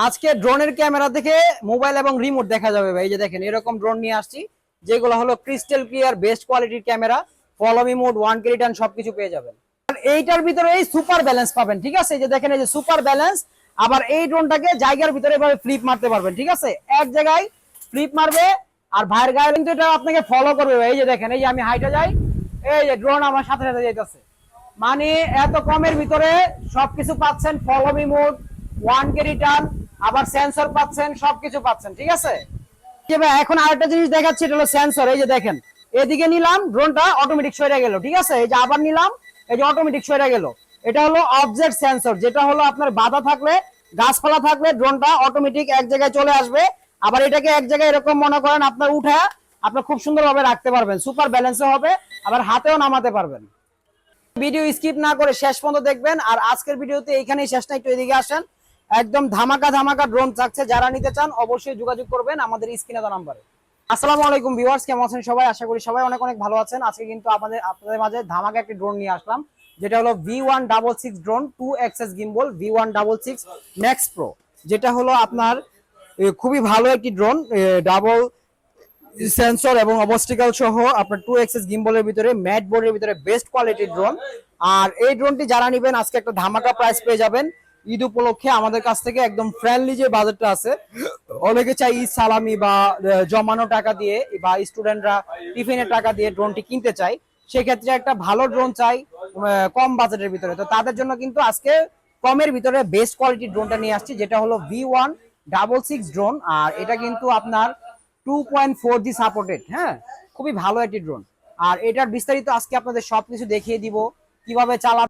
আজকে ড্রোনের ক্যামেরা থেকে মোবাইল এবং রিমোট দেখা যাবে ভাই। এই যে দেখেন এরকম ড্রোন নিয়ে আসছি, যেগুলো হলো ক্রিস্টাল ক্লিয়ার বেস্ট কোয়ালিটির camera, follow me mode, one key return সবকিছু পেয়ে যাবেন। আর এইটার ভিতরে এই সুপার ব্যালেন্স পাবেন, ঠিক আছে? এই যে দেখেন এই যে সুপার ব্যালেন্স। আবার এই ড্রোনটাকে জায়গার ভিতরে এভাবে ফ্লিপ মারতে পারবেন, ঠিক আছে? এক জায়গায় ফ্লিপ মারবে আর ভাইয়ের গায়ে কিন্তু এটা আপনাকে ফলো করবে। এই যে দেখেন এই যে আমি হাইটে যাই, এই যে ড্রোন আমার সাথে সাথে যাইতেছে। মানে এত কমের ভিতরে সবকিছু পাচ্ছেন, follow me mode, one key return, আবার সেন্সর পাচ্ছেন, সবকিছু পাচ্ছেন, ঠিক আছে? এখন আরেকটা জিনিস দেখাচ্ছি, এটা হলো সেন্সর। এই যে দেখেন এদিকে নিলাম, ড্রোনটা অটোমেটিক সরে গেল, ঠিক আছে? এই যে আবার নিলাম, এই যে অটোমেটিক সরে গেল। এটা হলো অবজেক্ট সেন্সর, যেটা হলো আপনার বাধা থাকলে, গাছপালা থাকলে ড্রোনটা অটোমেটিক এক জায়গায় চলে আসবে। আবার এটাকে এক জায়গায় এরকম মনে করেন আপনার উঠা আপনার খুব সুন্দরভাবে রাখতে পারবেন, সুপার ব্যালেন্সও হবে, আবার হাতেও নামাতে পারবেন। ভিডিও স্কিপ না করে শেষ পর্যন্ত দেখবেন। আর আজকের ভিডিওতে এইখানেই শেষ না, একটু এদিকে আসেন। একদম ধামাকা ধামাকা ড্রোন থাকছে, যারা নিতে চান অবশ্যই যোগাযোগ করবেন আমাদের স্ক্রিনে দেওয়া নাম্বারে। আসসালামু আলাইকুম ভিউয়ার্স, কেমন আছেন সবাই? আশা করি সবাই অনেক অনেক ভালো আছেন। আজকে কিন্তু আপনাদের মাঝে ধামাকা একটি ড্রোন নিয়ে আসলাম, যেটা হলো V166 drone 2XS gimbal V166 max pro. যেটা হলো আপনার খুবই ভালো একটি ড্রোন, ডাবল সেন্সর এবং অবস্টিকাল সহ আপনার 2XS গিম্বলের ভিতরে, ম্যাট বোর্ডের ভিতরে বেস্ট কোয়ালিটির ড্রোন। আর এই ড্রোনটি যারা নেবেন আজকে একটা ধামাকা প্রাইস পেয়ে যাবেন। ঈদ উপলক্ষে আমাদের কাছ থেকে একদম ফ্রেন্ডলি যে বাজেটটা আছে, অনেকে চাই ঈদ সালামি বা জমানো টাকা দিয়ে বা স্টুডেন্টরা টিফিনের টাকা দিয়ে ড্রোনটি কিনতে চাই, সেক্ষেত্রে একটা ভালো ড্রোন চাই কম বাজেটের ভিতরে। তো তাদের জন্য কিন্তু আজকে কমের ভিতরে বেস্ট কোয়ালিটির ড্রোনটা নিয়ে আসছি, যেটা হলো V166 ড্রোন। আর এটা কিন্তু আপনার 2.4G সাপোর্টেড, হ্যাঁ, খুবই ভালো একটি ড্রোন। আর এটার বিস্তারিত আজকে আপনাদের সবকিছু দেখিয়ে দিব, কিভাবে চালাবেন,